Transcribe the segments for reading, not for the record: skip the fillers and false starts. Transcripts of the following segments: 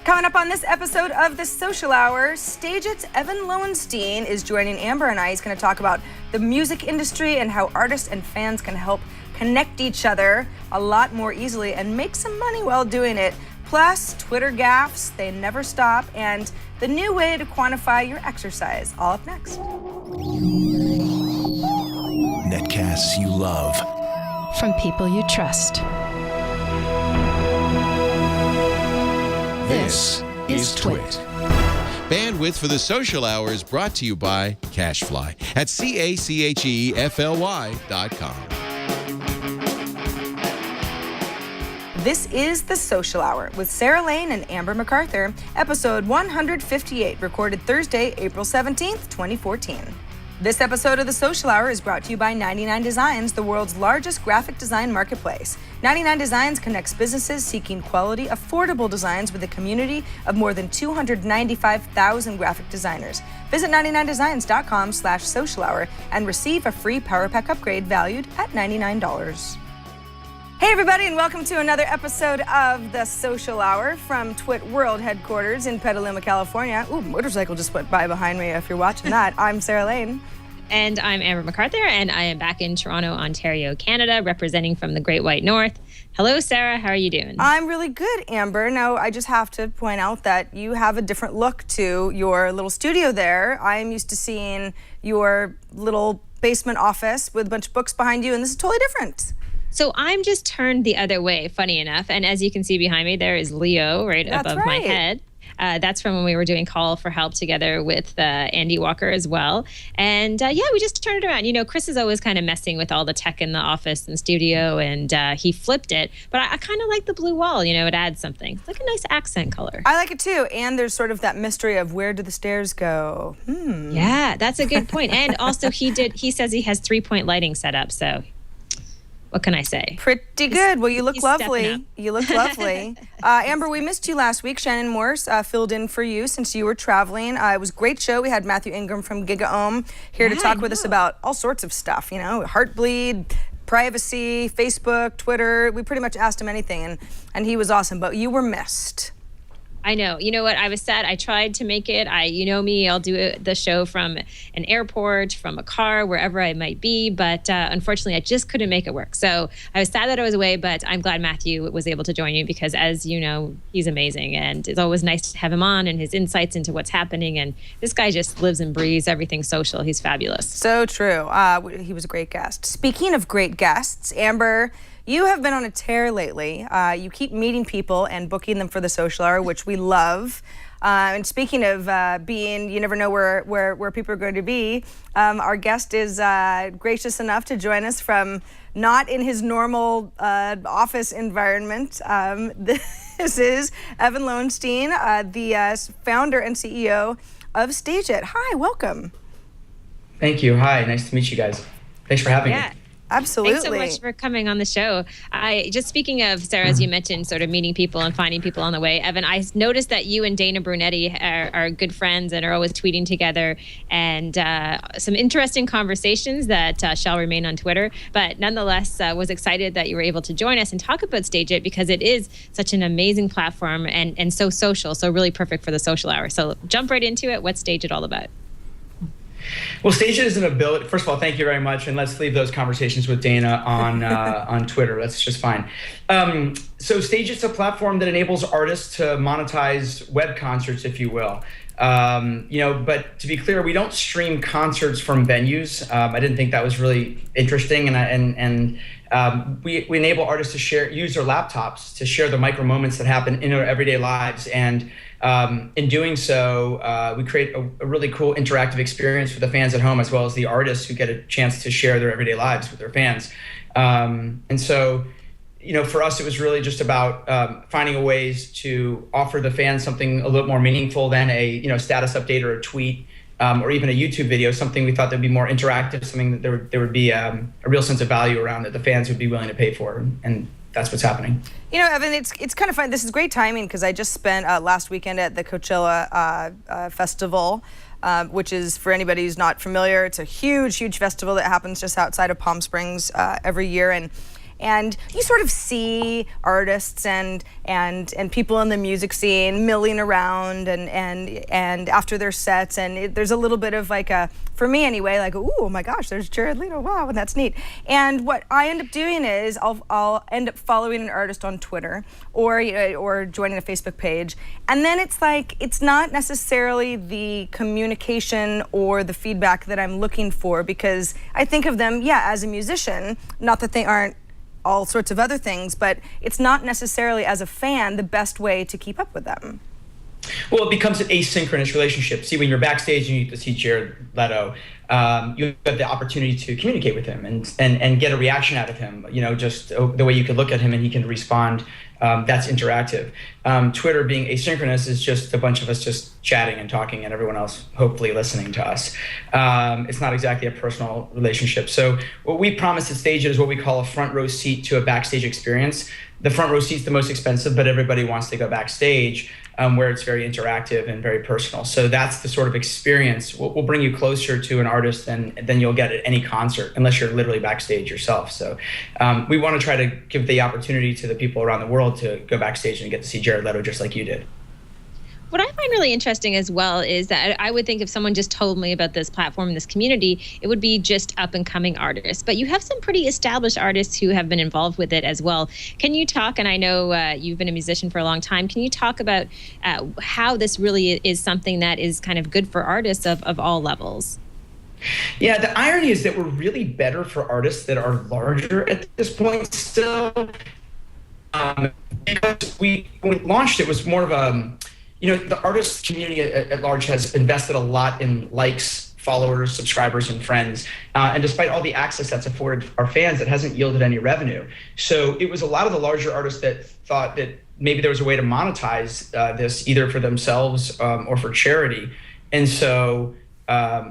Coming up on this episode of The Social Hour, Stageit's Evan Lowenstein is joining Amber and I. He's going to talk about the music industry and how artists and fans can help connect each other a lot more easily and make some money while doing it. Plus, Twitter gaffes, they never stop, and the new way to quantify your exercise. All up next. Netcasts you love. From people you trust. This is Twit. Bandwidth for The Social Hour is brought to you by Cashfly at CACHEFLY.com. This is The Social Hour with Sarah Lane and Amber MacArthur, episode 158, recorded Thursday, April 17th, 2014. This episode of The Social Hour is brought to you by 99 Designs, the world's largest graphic design marketplace. 99 Designs connects businesses seeking quality, affordable designs with a community of more than 295,000 graphic designers. Visit 99designs.com/social hour and receive a free Power Pack upgrade valued at $99. Hey everybody, and welcome to another episode of The Social Hour from Twit World headquarters in Petaluma, California. Ooh, motorcycle just went by behind me if you're watching that. I'm Sarah Lane. And I'm Amber MacArthur, and I am back in Toronto, Ontario, Canada, representing from the Great White North. Hello, Sarah. How are you doing? I'm really good, Amber. Now, I just have to point out that you have a different look to your little studio there. I'm used to seeing your little basement office with a bunch of books behind you, and this is totally different. So I'm just turned the other way, funny enough. And as you can see behind me, there is Leo right above my head. That's from when we were doing Call for Help together with Andy Walker as well. And yeah, we just turned it around. You know, Chris is always kind of messing with all the tech in the office and studio, and he flipped it. But I kind of like the blue wall. You know, it adds something. It's like a nice accent color. I like it too. And there's sort of that mystery of where do the stairs go? Yeah, that's a good point. And also he says he has 3-point lighting set up. So what can I say? Pretty good. Well, you look lovely. You look lovely. Amber, we missed you last week. Shannon Morse filled in for you since you were traveling. It was a great show. We had Matthew Ingram from Giga here to talk with us about all sorts of stuff, you know, Heartbleed, privacy, Facebook, Twitter. We pretty much asked him anything, and he was awesome. But you were missed. I know. You know what? I was sad. I tried to make it. You know me, I'll do the show from an airport, from a car, wherever I might be. But unfortunately, I just couldn't make it work. So I was sad that I was away, but I'm glad Matthew was able to join you because, as you know, he's amazing. And it's always nice to have him on and his insights into what's happening. And this guy just lives and breathes everything social. He's fabulous. So true. He was a great guest. Speaking of great guests, Amber, you have been on a tear lately. You keep meeting people and booking them for the Social Hour, which we love. And speaking of you never know where people are going to be, our guest is gracious enough to join us from not in his normal office environment. This is Evan Lowenstein, the founder and CEO of Stageit. Hi, welcome. Thank you. Hi, nice to meet you guys. Thanks for having me. Absolutely. Thanks so much for coming on the show. Just speaking of, Sarah, as you mentioned, sort of meeting people and finding people on the way, Evan, I noticed that you and Dana Brunetti are good friends and are always tweeting together, and some interesting conversations that shall remain on Twitter. But nonetheless, was excited that you were able to join us and talk about Stageit because it is such an amazing platform and so social, so really perfect for the Social Hour. So jump right into it. What's Stageit all about? Well, Stageit is an ability. First of all, thank you very much, and let's leave those conversations with Dana on Twitter. That's just fine. So Stageit's a platform that enables artists to monetize web concerts, if you will. You know, but to be clear, we don't stream concerts from venues. I didn't think that was really interesting, and we enable artists to use their laptops to share the micro moments that happen in their everyday lives. And in doing so, we create a really cool interactive experience for the fans at home, as well as the artists who get a chance to share their everyday lives with their fans. And so, you know, for us, it was really just about finding ways to offer the fans something a little more meaningful than a status update or a tweet, or even a YouTube video. Something we thought that would be more interactive, something that there would be a real sense of value around that the fans would be willing to pay for, and that's what's happening. You know, Evan, it's kind of fun. This is great timing because I just spent last weekend at the Coachella Festival, which is, for anybody who's not familiar, it's a huge, huge festival that happens just outside of Palm Springs every year. and you sort of see artists and people in the music scene milling around and after their sets, and there's a little bit of like for me anyway, like, oh my gosh, there's Jared Leto, wow, and that's neat. And what I end up doing is I'll end up following an artist on Twitter or joining a Facebook page, and then it's like it's not necessarily the communication or the feedback that I'm looking for, because I think of them, as a musician, not that they aren't all sorts of other things, but it's not necessarily as a fan the best way to keep up with them. Well, it becomes an asynchronous relationship. See, when you're backstage and you get to see Jared Leto, you have the opportunity to communicate with him and get a reaction out of him, just the way you could look at him and he can respond. That's interactive. Twitter being asynchronous is just a bunch of us just chatting and talking and everyone else hopefully listening to us. It's not exactly a personal relationship. So what we promise at Stageit is what we call a front row seat to a backstage experience. The front row seat's the most expensive, but everybody wants to go backstage, where it's very interactive and very personal. So that's the sort of experience. We'll bring you closer to an artist than you'll get at any concert, unless you're literally backstage yourself. So we want to try to give the opportunity to the people around the world to go backstage and get to see Jared Leto just like you did. What I find really interesting as well is that I would think if someone just told me about this platform, this community, it would be just up and coming artists. But you have some pretty established artists who have been involved with it as well. Can you talk, and I know you've been a musician for a long time, can you talk about how this really is something that is kind of good for artists of all levels? Yeah, the irony is that we're really better for artists that are larger at this point still. Because when we launched, it was more of a, the artist community at large has invested a lot in likes, followers, subscribers, and friends. And despite all the access that's afforded our fans, it hasn't yielded any revenue. So it was a lot of the larger artists that thought that maybe there was a way to monetize this either for themselves or for charity. And so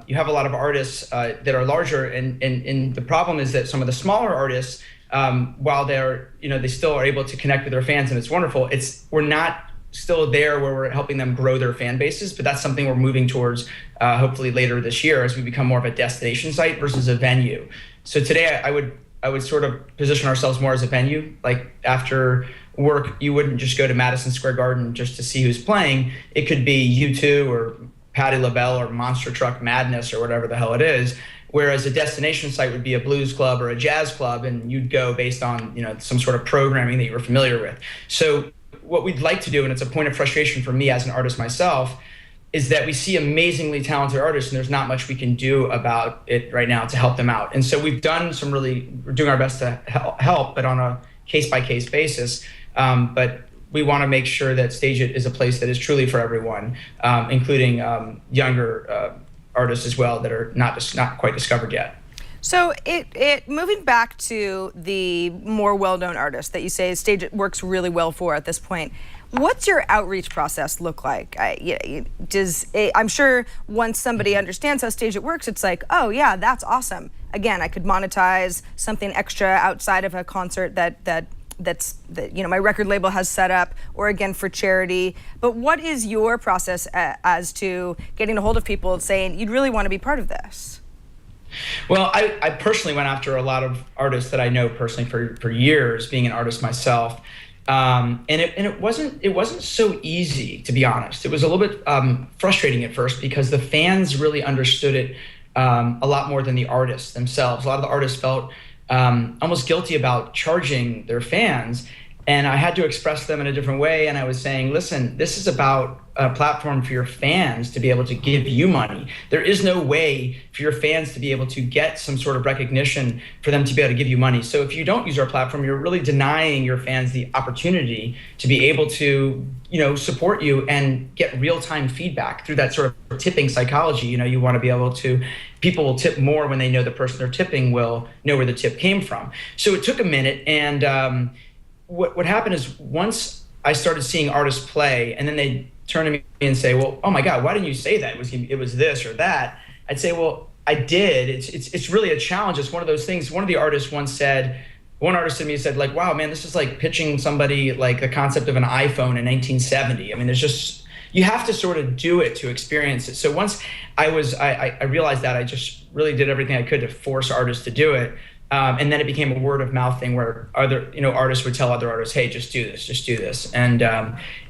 you have a lot of artists that are larger. And the problem is that some of the smaller artists, while they're, they still are able to connect with their fans and it's wonderful, we're not still there where we're helping them grow their fan bases, but that's something we're moving towards hopefully later this year as we become more of a destination site versus a venue. So today I would sort of position ourselves more as a venue. Like after work, you wouldn't just go to Madison Square Garden just to see who's playing. It could be U2 or Patti LaBelle or Monster Truck Madness or whatever the hell it is. Whereas a destination site would be a blues club or a jazz club, and you'd go based on some sort of programming that you were familiar with. So what we'd like to do, and it's a point of frustration for me as an artist myself, is that we see amazingly talented artists and there's not much we can do about it right now to help them out. And so we're doing our best to help, but on a case-by-case basis. But we want to make sure that Stageit is a place that is truly for everyone, including younger artists as well that are not quite discovered yet. So moving back to the more well-known artists that you say Stageit works really well for at this point, what's your outreach process look like? I'm sure once somebody understands how Stageit works, it's like, oh yeah, that's awesome. Again, I could monetize something extra outside of a concert that my record label has set up, or again for charity. But what is your process as to getting a hold of people saying you'd really want to be part of this? Well, I personally went after a lot of artists that I know personally for years, being an artist myself, and it wasn't so easy, to be honest. It was a little bit frustrating at first because the fans really understood it a lot more than the artists themselves. A lot of the artists felt almost guilty about charging their fans, and I had to express them in a different way. And I was saying, listen, this is about a platform for your fans to be able to give you money. There is no way for your fans to be able to get some sort of recognition for them to be able to give you money. So if you don't use our platform, you're really denying your fans the opportunity to be able to, support you and get real-time feedback through that sort of tipping psychology. You want to be able to, people will tip more when they know the person they're tipping will know where the tip came from. So it took a minute, and what happened is once I started seeing artists play, and then they turn to me and say, well, oh my God, why didn't you say that? It was this or that. I'd say, well, I did. It's really a challenge. It's one of those things. One artist to me said, like, wow, man, this is like pitching somebody like the concept of an iPhone in 1970. I mean, you have to sort of do it to experience it. So once I realized that, I just really did everything I could to force artists to do it. And then it became a word of mouth thing where other, artists would tell other artists, hey, just do this. And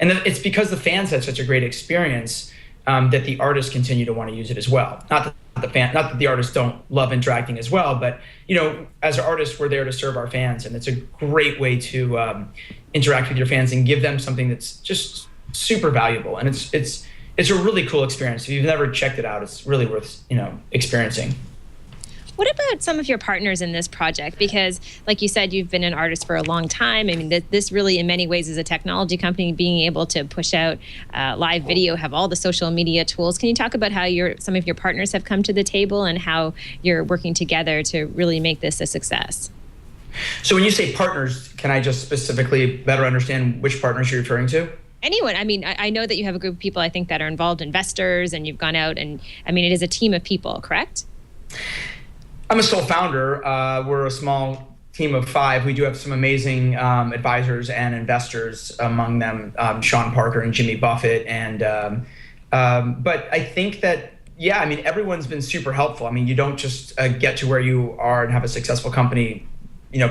it's because the fans had such a great experience that the artists continue to want to use it as well. Not that the artists don't love interacting as well, but as artists, we're there to serve our fans, and it's a great way to interact with your fans and give them something that's just super valuable. And it's a really cool experience. If you've never checked it out, it's really worth experiencing. What about some of your partners in this project? Because like you said, you've been an artist for a long time. I mean, this really in many ways is a technology company, being able to push out live video, have all the social media tools. Can you talk about how some of your partners have come to the table and how you're working together to really make this a success? So when you say partners, can I just specifically better understand which partners you're referring to? Anyone. I mean, I know that you have a group of people, I think, that are involved, investors, and you've gone out and, I mean, it is a team of people, correct? I'm a sole founder. We're a small team of 5. We do have some amazing advisors and investors, among them Sean Parker and Jimmy Buffett. And but I think that, yeah, I mean, everyone's been super helpful. I mean, you don't just get to where you are and have a successful company,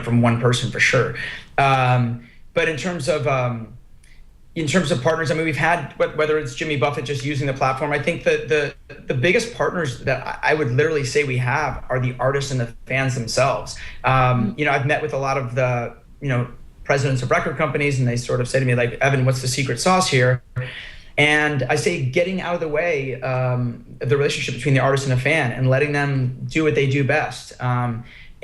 from one person for sure. But in terms of partners, I mean, we've had, whether it's Jimmy Buffett just using the platform, I think the biggest partners that I would literally say we have are the artists and the fans themselves. I've met with a lot of the, presidents of record companies, and they sort of say to me, like, Evan, what's the secret sauce here? And I say, getting out of the way of the relationship between the artist and the fan and letting them do what they do best.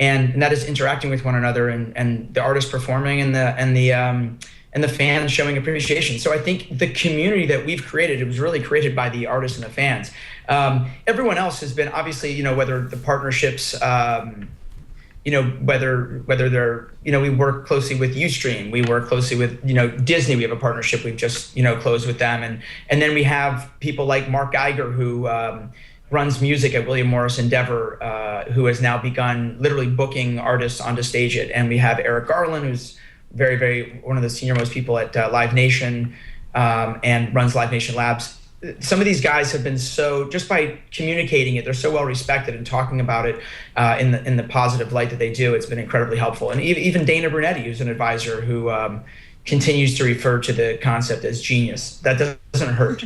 And that is interacting with one another, and the artist performing and the fans showing appreciation. So I think the community that we've created, it was really created by the artists and the fans. Everyone else has been, obviously, whether the partnerships, whether they're, we work closely with Ustream, we work closely with, Disney. We have a partnership we've just, closed with them. And then we have people like Mark Geiger, who runs music at William Morris Endeavor, who has now begun literally booking artists onto Stageit. And we have Eric Garland, who's very, very one of the senior most people at Live Nation, and runs Live Nation Labs. Some of these guys have been just by communicating it, they're so well respected and talking about it in the positive light that they do. It's been incredibly helpful. And even Dana Brunetti, who's an advisor, who continues to refer to the concept as genius. That doesn't hurt.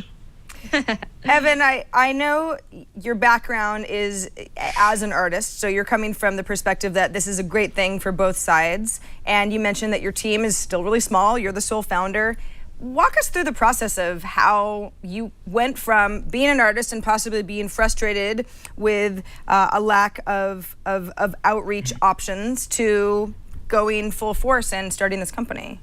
Evan, I know your background is as an artist, so you're coming from the perspective that this is a great thing for both sides. And you mentioned that your team is still really small. You're the sole founder. Walk us through the process of how you went from being an artist and possibly being frustrated with a lack of outreach options to going full force and starting this company.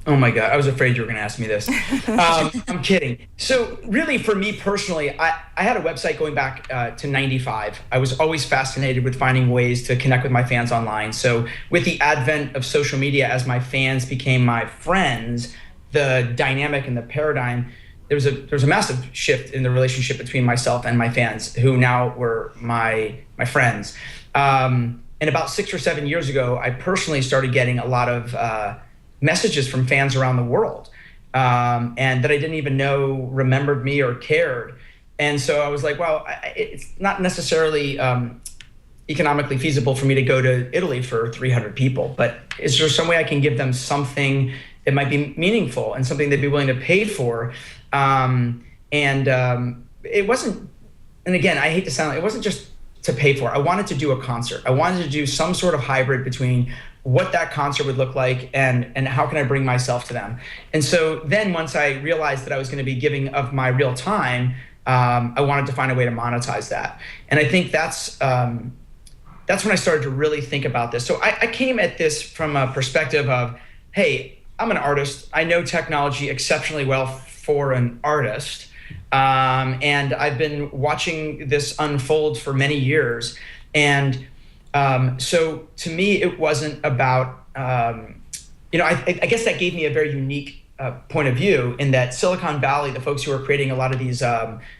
Oh my God, I was afraid you were going to ask me this. I'm kidding. So really, for me personally, I had a website going back to 95. I was always fascinated with finding ways to connect with my fans online. So with the advent of social media, as my fans became my friends, the dynamic and the paradigm, there was a massive shift in the relationship between myself and my fans, who now were my friends. And about 6 or 7 years ago, I personally started getting a lot of messages from fans around the world, and that I didn't even know remembered me or cared. And so I was like, well, it's not necessarily economically feasible for me to go to Italy for 300 people, but is there some way I can give them something that might be meaningful and something they'd be willing to pay for? It wasn't, and again, I hate to sound like, it wasn't just to pay for. I wanted to do a concert. I wanted to do some sort of hybrid between what that concert would look like and how can I bring myself to them. And so then once I realized that I was going to be giving of my real time, I wanted to find a way to monetize that. And I think that's when I started to really think about this. So I came at this from a perspective of, hey, I'm an artist. I know technology exceptionally well for an artist. And I've been watching this unfold for many years. And so to me, it wasn't about, I guess that gave me a very unique point of view, in that Silicon Valley, the folks who are creating a lot of these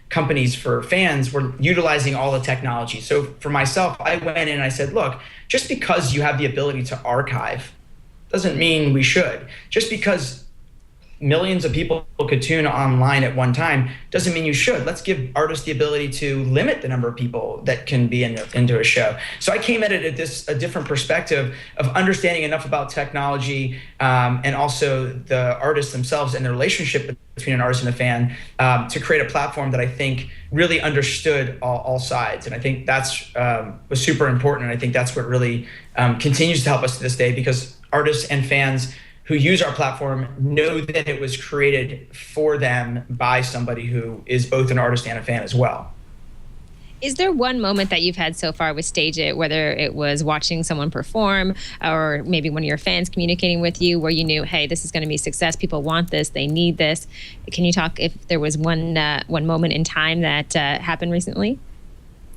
companies for fans, were utilizing all the technology. So for myself, I went in and I said, look, just because you have the ability to archive doesn't mean we should. Just because millions of people could tune online at one time doesn't mean you should. Let's give artists the ability to limit the number of people that can be into a show. So I came at it at a different perspective of understanding enough about technology and also the artists themselves and the relationship between an artist and a fan to create a platform that I think really understood all sides. And I think that's was super important. And I think that's what really continues to help us to this day, because artists and fans who use our platform know that it was created for them by somebody who is both an artist and a fan as well. Is there one moment that you've had so far with Stageit, whether it was watching someone perform or maybe one of your fans communicating with you, where you knew, hey, this is going to be success, people want this, they need this? Can you talk if there was one moment in time that happened recently?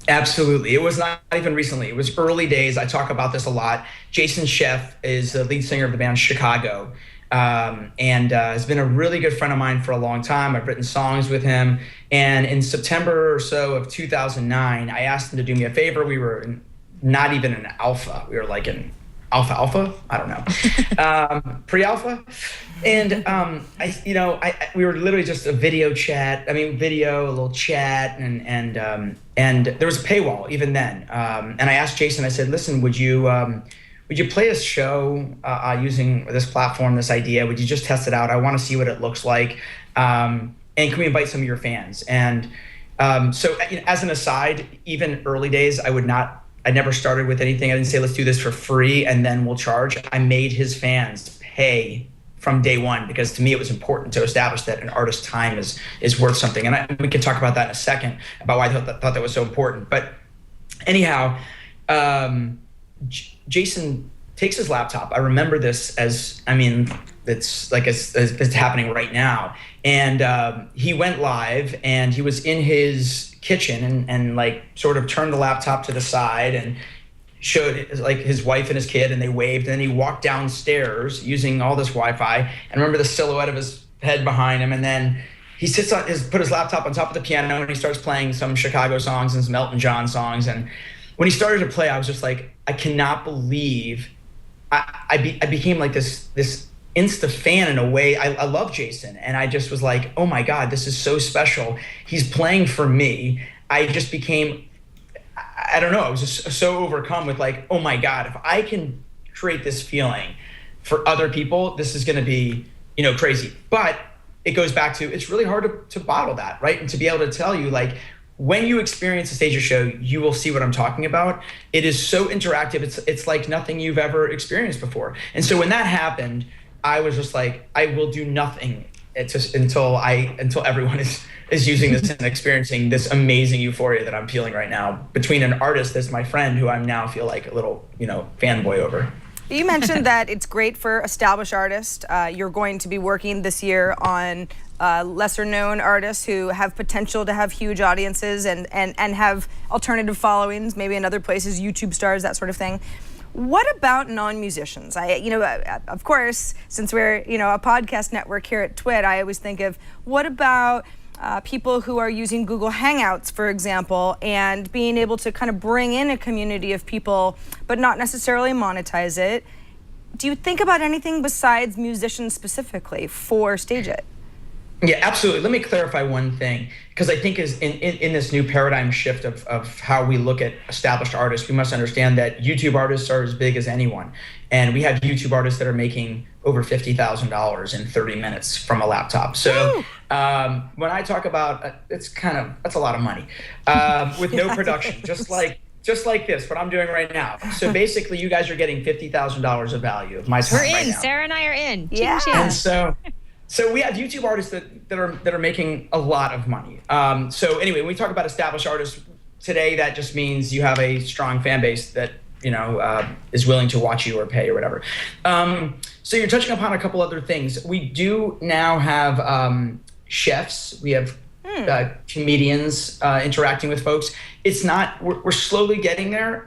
Absolutely. It was not even recently. It was early days. I talk about this a lot. Jason Scheff is the lead singer of the band Chicago, and has been a really good friend of mine for a long time. I've written songs with him. And in September or so of 2009, I asked him to do me a favor. We were not even in alpha. We were like in alpha? I don't know. Pre-alpha? And we were literally just a video chat. I mean, video, a little chat, and there was a paywall even then. And I asked Jason, I said, listen, would you play a show using this platform, this idea? Would you just test it out? I want to see what it looks like. And can we invite some of your fans? And so as an aside, even early days, I never started with anything. I didn't say, let's do this for free and then we'll charge. I made his fans pay from day one, because to me it was important to establish that an artist's time is worth something. And we can talk about that in a second, about why I thought that was so important. But anyhow, Jason takes his laptop. I remember this it's like it's happening right now. And he went live, and he was in his kitchen and like sort of turned the laptop to the side and showed like his wife and his kid, and they waved. And then he walked downstairs using all this Wi-Fi, and remember the silhouette of his head behind him. And then he put his laptop on top of the piano, and he starts playing some Chicago songs and some Elton John songs. And when he started to play, I was just like, I cannot believe I became like this Insta fan in a way. I love Jason, and I just was like, oh my God, this is so special. He's playing for me. I just became, I don't know, I was just so overcome with like, oh my God, if I can create this feeling for other people, this is going to be, crazy. But it goes back to, it's really hard to bottle that, right? And to be able to tell you, like, when you experience a Stageit show, you will see what I'm talking about. It is so interactive. It's like nothing you've ever experienced before. And so when that happened, I was just like, I will do nothing until everyone is using this and experiencing this amazing euphoria that I'm feeling right now between an artist that's my friend, who I now feel like a little, fanboy over. You mentioned that it's great for established artists. You're going to be working this year on lesser known artists who have potential to have huge audiences and have alternative followings, maybe in other places, YouTube stars, that sort of thing. What about non-musicians? Of course, since we're, a podcast network here at Twit, I always think of what about people who are using Google Hangouts, for example, and being able to kind of bring in a community of people, but not necessarily monetize it. Do you think about anything besides musicians specifically for Stageit? Yeah, absolutely. Let me clarify one thing, because I think is in this new paradigm shift of how we look at established artists, we must understand that YouTube artists are as big as anyone. And we have YouTube artists that are making over $50,000 in 30 minutes from a laptop. So when I talk about, that's a lot of money with no production, just like this, what I'm doing right now. So basically, you guys are getting $50,000 of value of my time. We're in. Right now. Sarah and I are in. Yeah. And so we have YouTube artists that are making a lot of money. So anyway, when we talk about established artists today, that just means you have a strong fan base that is willing to watch you or pay or whatever. So you're touching upon a couple other things. We do now have chefs. We have comedians interacting with folks. It's not. We're slowly getting there.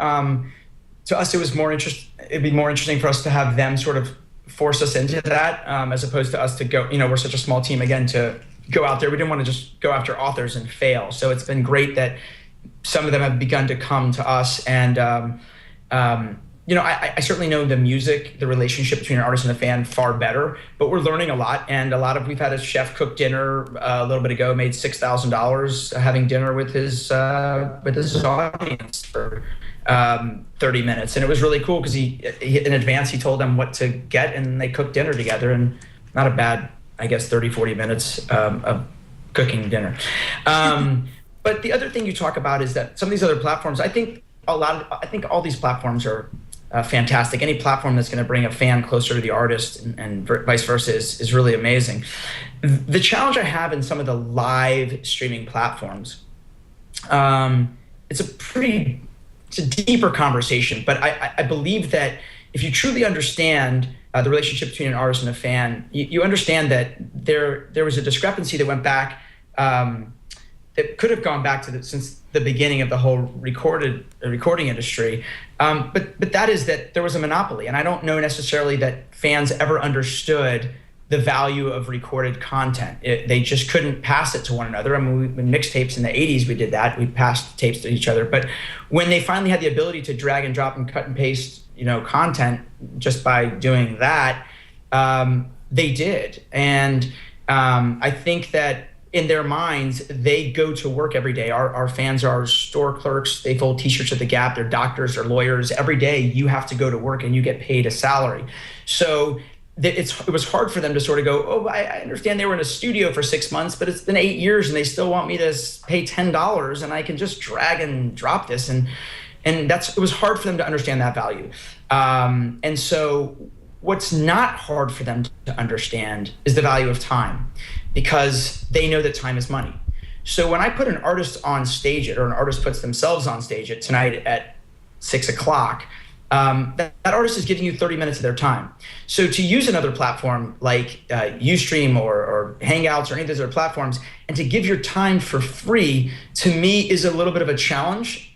To us, it'd be more interesting for us to have them sort of force us into that, as opposed to us to go, we're such a small team, again, to go out there. We didn't want to just go after authors and fail. So it's been great that some of them have begun to come to us. And, I certainly know the music, the relationship between an artist and a fan far better, but we're learning a lot. And we've had a chef cook dinner a little bit ago, made $6,000 having dinner with his audience for 30 minutes. And it was really cool because he in advance, he told them what to get and they cooked dinner together, and not a bad, I guess, 30, 40 minutes of cooking dinner. But the other thing you talk about is that some of these other platforms, I think all these platforms are fantastic. Any platform that's going to bring a fan closer to the artist and vice versa is really amazing. The challenge I have in some of the live streaming platforms, it's a deeper conversation, but I believe that if you truly understand the relationship between an artist and a fan, you understand that there was a discrepancy that went back, that could have gone back since the beginning of the whole recording industry. But that is that there was a monopoly, and I don't know necessarily that fans ever understood the value of recorded content. They just couldn't pass it to one another. I mean, when mixtapes in the 80s, we did that. We passed tapes to each other. But when they finally had the ability to drag and drop and cut and paste, content just by doing that, they did. And I think that in their minds, they go to work every day. Our fans are store clerks. They fold T-shirts at the Gap. They're doctors. They're lawyers. Every day you have to go to work and you get paid a salary. So it was hard for them to sort of go, oh, I understand they were in a studio for 6 months, but it's been 8 years and they still want me to pay $10 and I can just drag and drop this. And it was hard for them to understand that value. And so what's not hard for them to understand is the value of time, because they know that time is money. So when I put an artist on Stageit, or an artist puts themselves on Stageit tonight at 6 o'clock, that artist is giving you 30 minutes of their time. So to use another platform like Ustream or Hangouts or any of those other platforms, and to give your time for free, to me is a little bit of a challenge,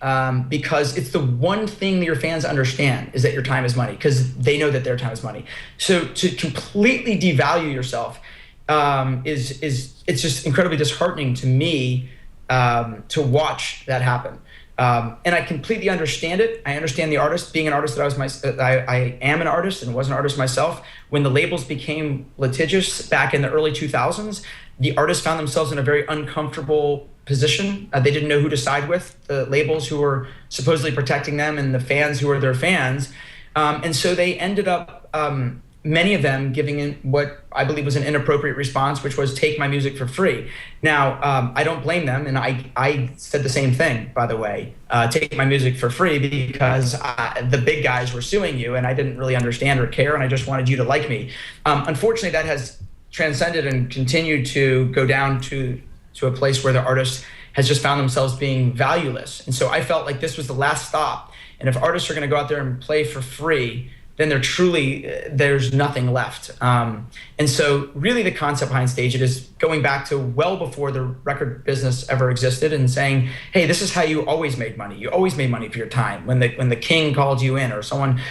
because it's the one thing that your fans understand is that your time is money, because they know that their time is money. So to completely devalue yourself it's just incredibly disheartening to me to watch that happen. And I completely understand it. I understand the artist, being an artist I am an artist and was an artist myself. When the labels became litigious back in the early 2000s, the artists found themselves in a very uncomfortable position. They didn't know who to side with, the labels who were supposedly protecting them and the fans who were their fans. And so they ended up, many of them giving in what I believe was an inappropriate response, which was take my music for free. Now, I don't blame them, and I said the same thing, by the way, take my music for free, because the big guys were suing you, and I didn't really understand or care, and I just wanted you to like me. Unfortunately, that has transcended and continued to go down to a place where the artist has just found themselves being valueless. And so I felt like this was the last stop, and if artists are gonna go out there and play for free, then there's nothing left. And so really the concept behind Stageit is going back to well before the record business ever existed and saying, hey, this is how you always made money. You always made money for your time. When the king called you in, or someone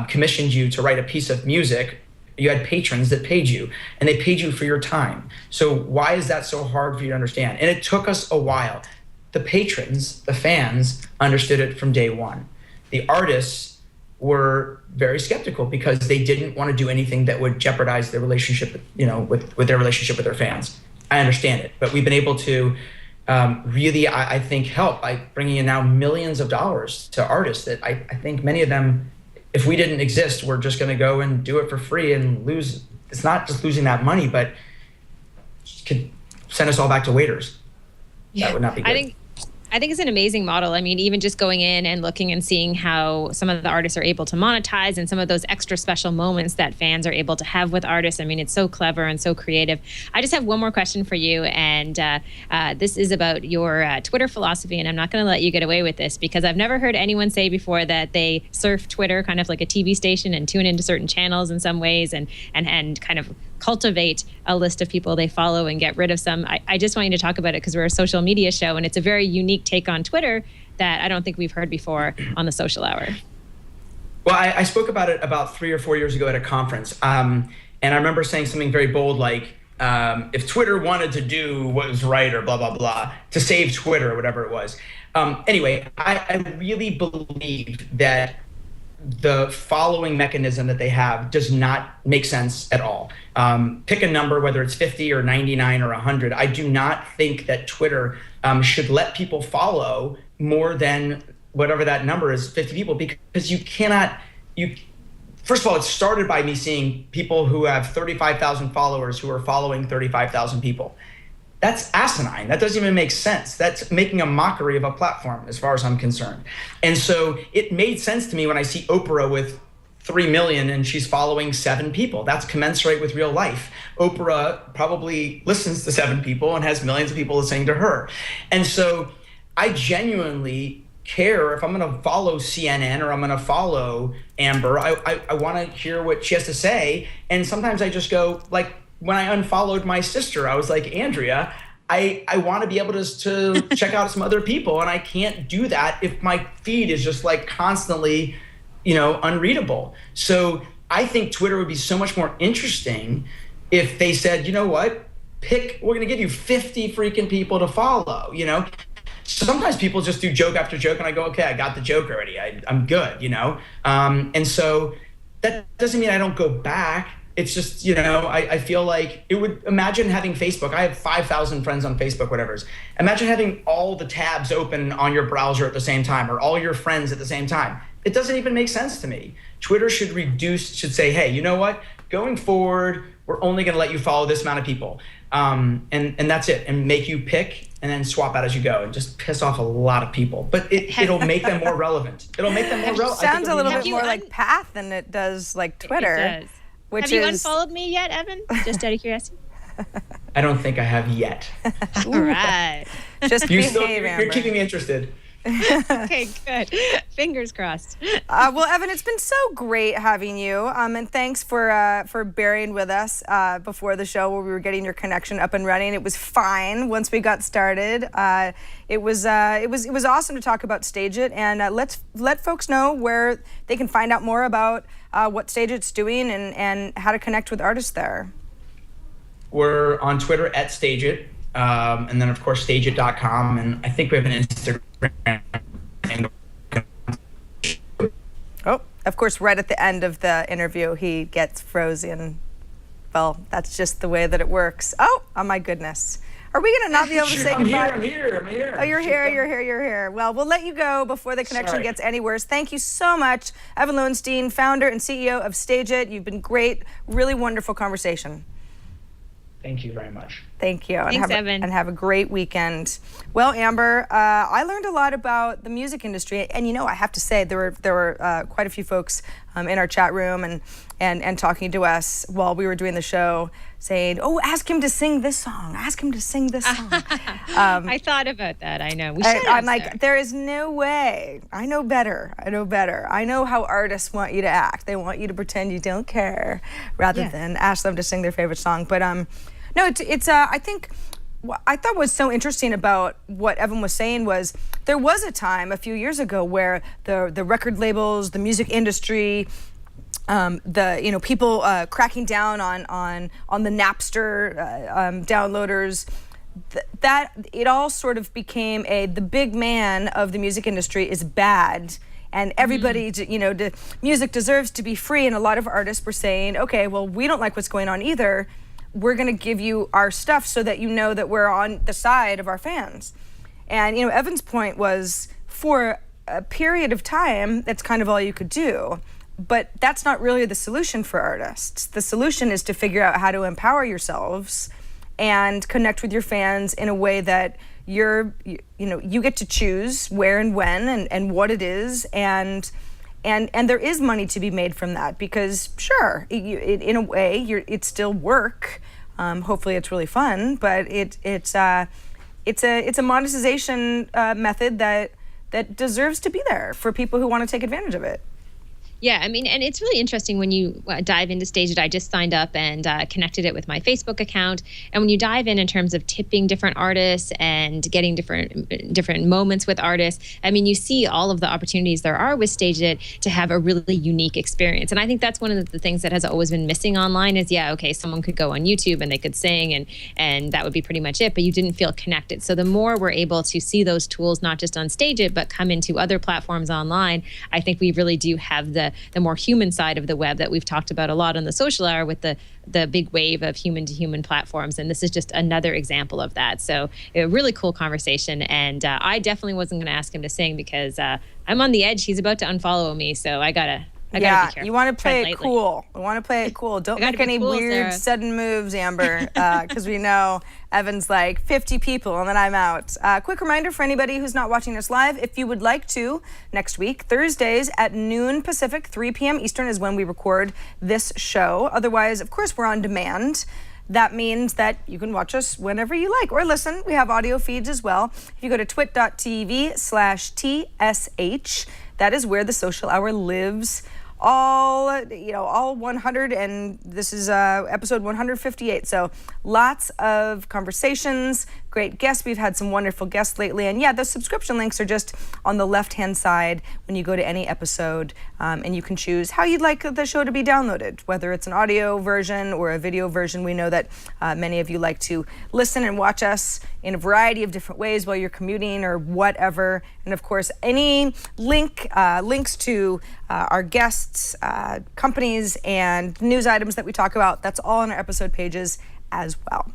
commissioned you to write a piece of music, you had patrons that paid you, and they paid you for your time. So why is that so hard for you to understand? And it took us a while. The patrons, the fans, understood it from day one. The artists were very skeptical because they didn't want to do anything that would jeopardize their relationship, with their relationship with their fans. I understand it, but we've been able to really, I think, help by bringing in now millions of dollars to artists that I think many of them, if we didn't exist, we're just going to go and do it for free and lose. It's not just losing that money, but could send us all back to waiters. Yeah, that would not be good. I think it's an amazing model. I mean, even just going in and looking and seeing how some of the artists are able to monetize, and some of those extra special moments that fans are able to have with artists. I mean, it's so clever and so creative. I just have one more question for you, and this is about your Twitter philosophy, and I'm not going to let you get away with this, because I've never heard anyone say before that they surf Twitter kind of like a TV station and tune into certain channels in some ways, and kind of cultivate a list of people they follow and get rid of some. I just want you to talk about it because we're a social media show, and it's a very unique take on Twitter that I don't think we've heard before on the Social Hour. Well, I spoke about it about 3 or 4 years ago at a conference, and I remember saying something very bold like, if Twitter wanted to do what was right, or blah, blah, blah, to save Twitter, or whatever it was. Anyway, I really believe that the following mechanism that they have does not make sense at all. Pick a number, whether it's 50 or 99 or 100. I do not think that Twitter should let people follow more than whatever that number is, 50 people, because you cannot, first of all, it started by me seeing people who have 35,000 followers who are following 35,000 people. That's asinine. That doesn't even make sense. That's making a mockery of a platform as far as I'm concerned. And so it made sense to me when I see Oprah with 3 million and she's following 7 people. That's commensurate with real life. Oprah probably listens to 7 people and has millions of people listening to her. And so I genuinely care if I'm going to follow CNN or I'm going to follow Amber. I want to hear what she has to say. And sometimes I just go, like, when I unfollowed my sister, I was like, Andrea, I want to be able to check out some other people, and I can't do that if my feed is just like constantly, unreadable. So I think Twitter would be so much more interesting if they said, you know what, we're going to give you 50 freaking people to follow, Sometimes people just do joke after joke, and I go, okay, I got the joke already. I'm good, And so that doesn't mean I don't go back. It's just, I feel like imagine having Facebook. I have 5,000 friends on Facebook, whatever it is. Imagine having all the tabs open on your browser at the same time, or all your friends at the same time. It doesn't even make sense to me. Twitter should say, hey, you know what? Going forward, we're only going to let you follow this amount of people. And that's it. And make you pick and then swap out as you go and just piss off a lot of people. But it'll make them more relevant. It'll make them more relevant. Sounds a little bit more like Path than it does like Twitter. It does. Have you unfollowed me yet, Evan? Just out of curiosity. I don't think I have yet. All right. Just behave, Amber. You're keeping me interested. Okay, good. Fingers crossed. Well, Evan, it's been so great having you, and thanks for bearing with us before the show where we were getting your connection up and running. It was fine once we got started. It was awesome to talk about Stageit, and let's let folks know where they can find out more about what Stageit's doing and how to connect with artists there. We're on Twitter at Stageit. And then, of course, Stageit.com. And I think we have an Instagram. Oh, of course, right at the end of the interview, he gets frozen. Well, that's just the way that it works. Oh my goodness. Are we going to not be able to say goodbye? I'm here. Oh, you're here. Well, we'll let you go before the connection gets any worse. Thank you so much, Evan Lowenstein, founder and CEO of Stageit. You've been great. Really wonderful conversation. Thank you very much. Thank you. Thanks, Evan. And have a great weekend. Well, Amber, I learned a lot about the music industry. And, I have to say, there were quite a few folks in our chat room and talking to us while we were doing the show saying, oh, ask him to sing this song. Ask him to sing this song. I thought about that. I know. I'm like, there is no way. I know better. I know how artists want you to act. They want you to pretend you don't care rather than ask them to sing their favorite song. But no, it's I think what I thought was so interesting about what Evan was saying was there was a time a few years ago where the record labels, the music industry, people cracking down on the Napster downloaders, that it all sort of became the big man of the music industry is bad. And everybody, music deserves to be free. And a lot of artists were saying, okay, well, we don't like what's going on either. We're going to give you our stuff so that you know that we're on the side of our fans. And, Evan's point was for a period of time, that's kind of all you could do. But that's not really the solution for artists. The solution is to figure out how to empower yourselves and connect with your fans in a way that you get to choose where and when and what it is. And there is money to be made from that because, sure, in a way, it's still work. Hopefully, it's really fun, but it's a monetization method that deserves to be there for people who want to take advantage of it. Yeah, I mean, and it's really interesting when you dive into Stageit. I just signed up and connected it with my Facebook account. And when you dive in terms of tipping different artists and getting different moments with artists, I mean, you see all of the opportunities there are with Stageit to have a really unique experience. And I think that's one of the things that has always been missing online is, someone could go on YouTube and they could sing and that would be pretty much it, but you didn't feel connected. So the more we're able to see those tools, not just on Stageit, but come into other platforms online, I think we really do have the the more human side of the web that we've talked about a lot on the social hour with the big wave of human to human platforms. And this is just another example of that. So a really cool conversation. And I definitely wasn't going to ask him to sing because I'm on the edge. He's about to unfollow me. So I gotta be careful. You want to play it cool. We want to play it cool. Don't make any weird, Sarah, sudden moves, Amber, because we know Evan's like 50 people and then I'm out. Quick reminder for anybody who's not watching us live, if you would like to, next week, Thursdays at noon Pacific, 3 p.m. Eastern is when we record this show. Otherwise, of course, we're on demand. That means that you can watch us whenever you like or listen. We have audio feeds as well. If you go to twit.tv/TSH, that is where the social hour lives. All 100, and this is episode 158. So lots of conversations, great guests. We've had some wonderful guests lately. And yeah, the subscription links are just on the left-hand side when you go to any episode, and you can choose how you'd like the show to be downloaded, whether it's an audio version or a video version. We know that many of you like to listen and watch us in a variety of different ways while you're commuting or whatever. And of course, any links to our guests, companies, and news items that we talk about, that's all on our episode pages as well.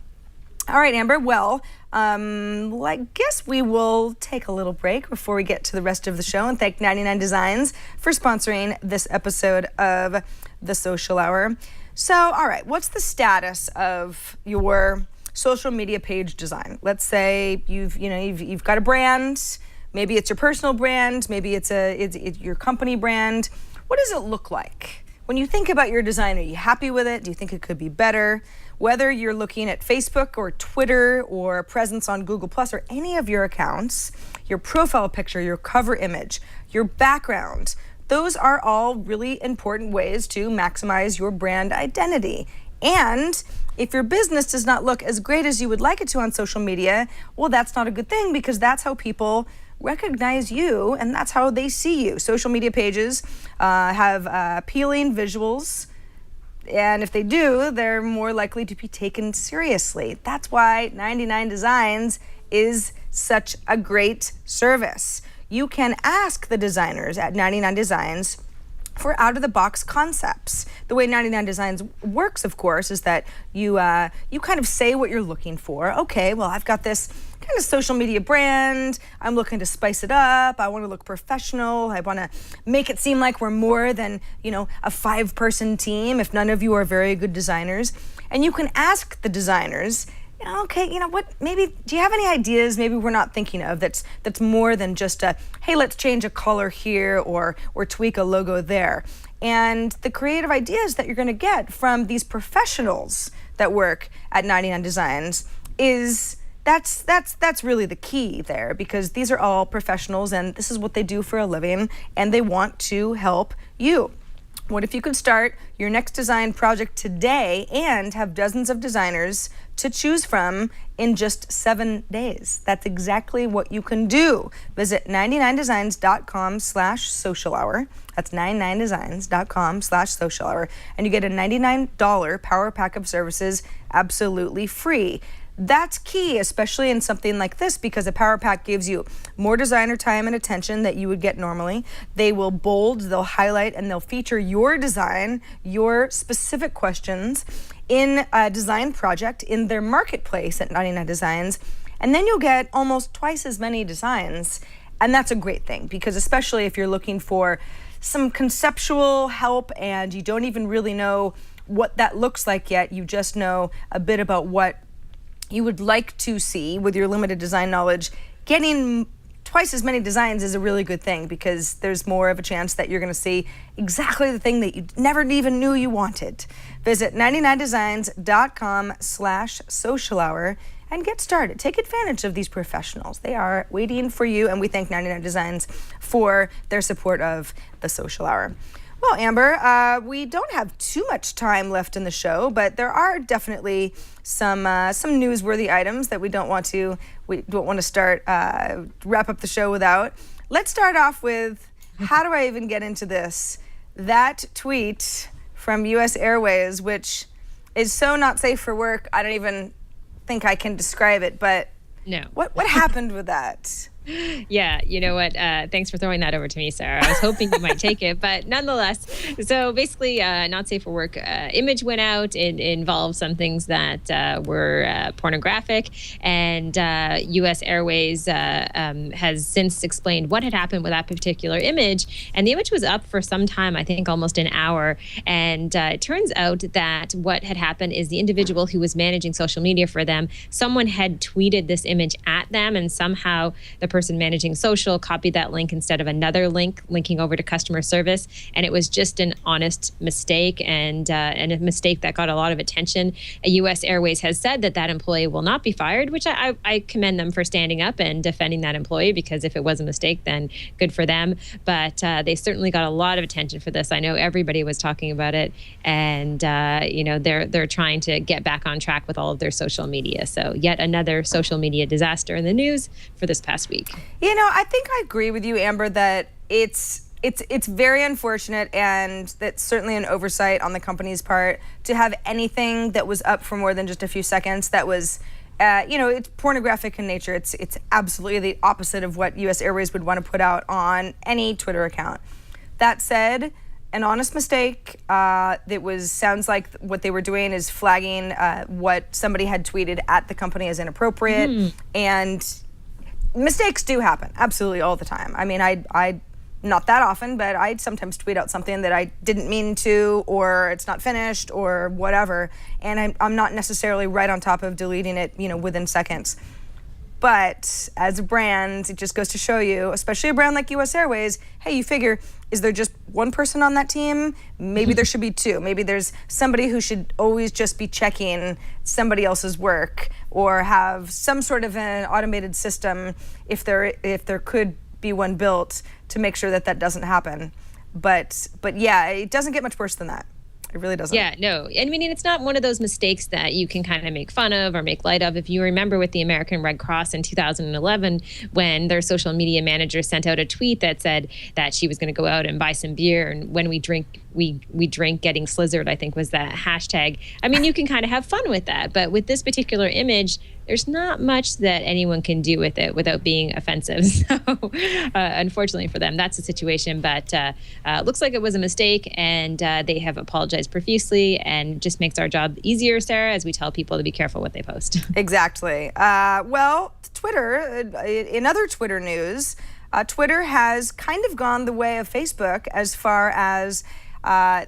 All right, Amber. Well, I guess we will take a little break before we get to the rest of the show and thank 99 Designs for sponsoring this episode of The Social Hour. So, all right, what's the status of your social media page design? Let's say you've got a brand. Maybe it's your personal brand. Maybe it's your company brand. What does it look like? When you think about your design, are you happy with it? Do you think it could be better? Whether you're looking at Facebook or Twitter or presence on Google Plus or any of your accounts, your profile picture, your cover image, your background, those are all really important ways to maximize your brand identity. And if your business does not look as great as you would like it to on social media, well, that's not a good thing because that's how people recognize you and that's how they see you. Social media pages have appealing visuals, and if they do, they're more likely to be taken seriously. That's why 99 Designs is such a great service. You can ask the designers at 99 Designs for out-of-the-box concepts. The way 99 Designs works, of course, is that you kind of say what you're looking for. Okay, well, I've got this kind of social media brand. I'm looking to spice it up. I want to look professional. I want to make it seem like we're more than, a 5-person team if none of you are very good designers. And you can ask the designers, okay, what, maybe, do you have any ideas maybe we're not thinking of that's more than just hey, let's change a color here or tweak a logo there. And the creative ideas that you're going to get from these professionals that work at 99 Designs is that's really the key there, because these are all professionals and this is what they do for a living and they want to help you. What if you could start your next design project today and have dozens of designers to choose from in just 7 days? That's exactly what you can do. Visit 99designs.com/social hour. That's 99designs.com/social hour. And you get a $99 power pack of services absolutely free. That's key, especially in something like this, because a power pack gives you more designer time and attention that you would get normally. They will bold, they'll highlight, and they'll feature your design, your specific questions in a design project in their marketplace at 99 Designs. And then you'll get almost twice as many designs. And that's a great thing, because especially if you're looking for some conceptual help and you don't even really know what that looks like yet, you just know a bit about what you would like to see with your limited design knowledge, getting twice as many designs is a really good thing, because there's more of a chance that you're going to see exactly the thing that you never even knew you wanted. Visit 99designs.com/social hour and get started. Take advantage of these professionals. They are waiting for you, and we thank 99 Designs for their support of the Social Hour. Well, Amber, we don't have too much time left in the show, but there are definitely some newsworthy items that we don't want to start wrap up the show without. Let's start off with, how do I even get into this? That tweet from U.S. Airways, which is so not safe for work, I don't even think I can describe it. But no, what happened with that? Yeah, you know what? Thanks for throwing that over to me, Sarah. I was hoping you might take it, but nonetheless. So basically, not safe for work image went out. It involved some things that were pornographic, and U.S. Airways has since explained what had happened with that particular image. And the image was up for some time, I think almost an hour. And it turns out that what had happened is the individual who was managing social media for them, someone had tweeted this image at them, and somehow the person managing social copied that link instead of another link linking over to customer service, and it was just an honest mistake and a mistake that got a lot of attention. U.S. Airways has said that employee will not be fired, which I commend them for standing up and defending that employee, because if it was a mistake, then good for them. But they certainly got a lot of attention for this. I know everybody was talking about it, and they're trying to get back on track with all of their social media. So yet another social media disaster in the news for this past week. I think I agree with you, Amber, that it's very unfortunate, and that's certainly an oversight on the company's part to have anything that was up for more than just a few seconds that was, it's pornographic in nature. It's absolutely the opposite of what U.S. Airways would want to put out on any Twitter account. That said, an honest mistake. Sounds like what they were doing is flagging what somebody had tweeted at the company as inappropriate, and mistakes do happen, absolutely, all the time. I mean, I not that often, but I sometimes tweet out something that I didn't mean to, or it's not finished, or whatever, and I'm not necessarily right on top of deleting it, within seconds. But as a brand, it just goes to show you, especially a brand like U.S. Airways, hey, you figure, is there just one person on that team? Maybe there should be two. Maybe there's somebody who should always just be checking somebody else's work, or have some sort of an automated system if there could be one built to make sure that doesn't happen. But yeah, it doesn't get much worse than that. It really doesn't. Yeah, no. I mean, it's not one of those mistakes that you can kind of make fun of or make light of. If you remember with the American Red Cross in 2011, when their social media manager sent out a tweet that said that she was going to go out and buy some beer, and when we drink getting slizzard, I think was that hashtag. I mean, you can kind of have fun with that. But with this particular image, there's not much that anyone can do with it without being offensive. So unfortunately for them, that's the situation. But looks like it was a mistake, and they have apologized profusely, and just makes our job easier, Sarah, as we tell people to be careful what they post. Exactly. Well, Twitter, in other Twitter news, Twitter has kind of gone the way of Facebook as far as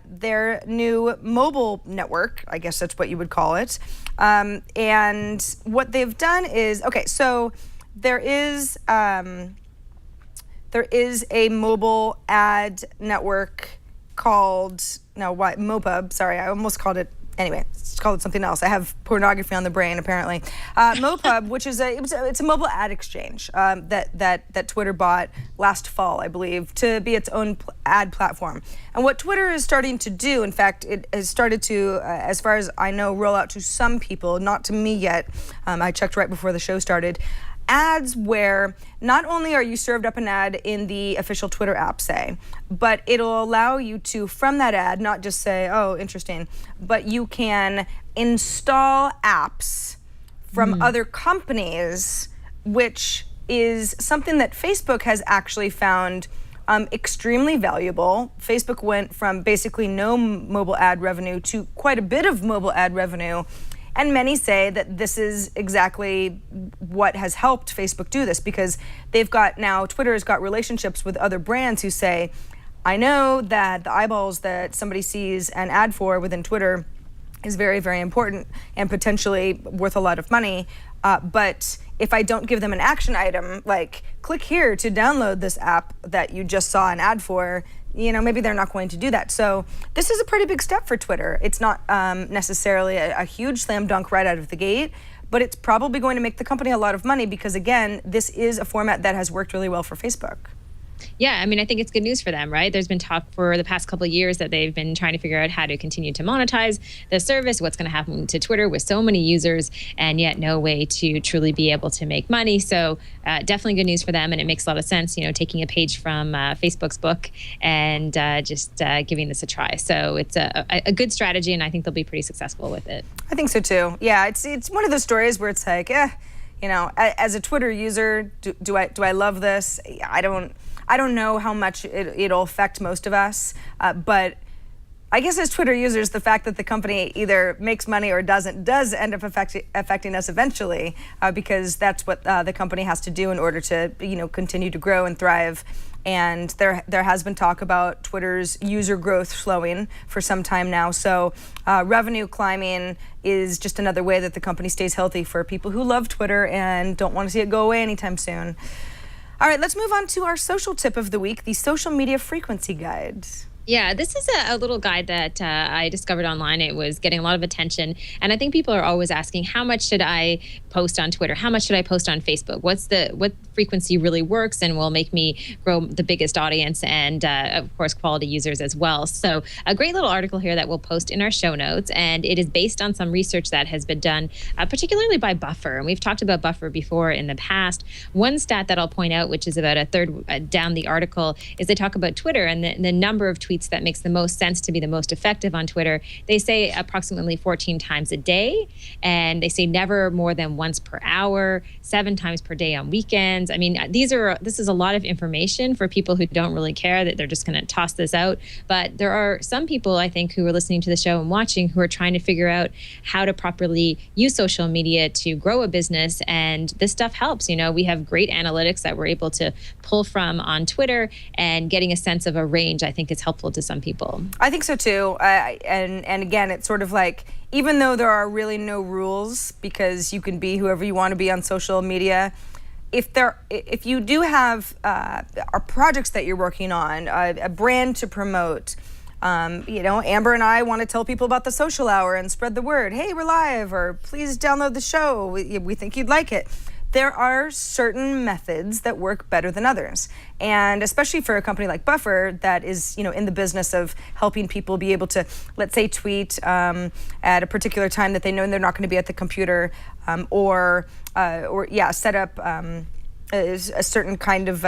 their new mobile network, I guess that's what you would call it. And what they've done is, so there is a mobile ad network called, MoPub, sorry, I almost called it, anyway, let's call it something else. I have pornography on the brain, apparently. MoPub, which is it's a mobile ad exchange that Twitter bought last fall, I believe, to be its own ad platform. And what Twitter is starting to do, in fact, it has started to, as far as I know, roll out to some people, not to me yet. I checked right before the show started. Ads where not only are you served up an ad in the official Twitter app, say, but it'll allow you to, from that ad, not just say, oh, interesting, but you can install apps from other companies, which is something that Facebook has actually found extremely valuable. Facebook went from basically no mobile ad revenue to quite a bit of mobile ad revenue. And many say that this is exactly what has helped Facebook do this, because Twitter has got relationships with other brands who say, I know that the eyeballs that somebody sees an ad for within Twitter is very, very important and potentially worth a lot of money. But if I don't give them an action item, like click here to download this app that you just saw an ad for, maybe they're not going to do that. So this is a pretty big step for Twitter. It's not necessarily a huge slam dunk right out of the gate, but it's probably going to make the company a lot of money because, again, this is a format that has worked really well for Facebook. Yeah, I mean, I think it's good news for them, right? There's been talk for the past couple of years that they've been trying to figure out how to continue to monetize the service, what's going to happen to Twitter with so many users, and yet no way to truly be able to make money. So definitely good news for them, and it makes a lot of sense, taking a page from Facebook's book and just giving this a try. So it's a good strategy, and I think they'll be pretty successful with it. I think so too. Yeah, it's one of those stories where it's like, as a Twitter user, do I love this? I don't know how much it'll affect most of us, but I guess as Twitter users, the fact that the company either makes money or doesn't does end up affecting us eventually, because that's what the company has to do in order to continue to grow and thrive. And there has been talk about Twitter's user growth slowing for some time now. So revenue climbing is just another way that the company stays healthy for people who love Twitter and don't want to see it go away anytime soon. All right, let's move on to our social tip of the week, the social media frequency guide. Yeah, this is a little guide that I discovered online. It was getting a lot of attention. And I think people are always asking, how much should I post on Twitter? How much should I post on Facebook? What frequency really works and will make me grow the biggest audience and, of course, quality users as well. So a great little article here that we'll post in our show notes. And it is based on some research that has been done, particularly by Buffer. And we've talked about Buffer before in the past. One stat that I'll point out, which is about a third down the article, is they talk about Twitter and the number of tweets that makes the most sense to be the most effective on Twitter. They say approximately 14 times a day, and they say never more than once per hour, 7 times per day on weekends. I mean, this is a lot of information for people who don't really care, that they're just going to toss this out. But there are some people, I think, who are listening to the show and watching who are trying to figure out how to properly use social media to grow a business, and this stuff helps. We have great analytics that we're able to pull from on Twitter, and getting a sense of a range, I think, is helpful to some people. I think so too. And again, it's sort of like, even though there are really no rules, because you can be whoever you want to be on social media, if you do have projects that you're working on, a brand to promote, Amber and I want to tell people about the social hour and spread the word. Hey, we're live, or please download the show. We think you'd like it. There are certain methods that work better than others. And especially for a company like Buffer that is, in the business of helping people be able to, let's say, tweet at a particular time that they know they're not going to be at the computer, or set up a certain kind of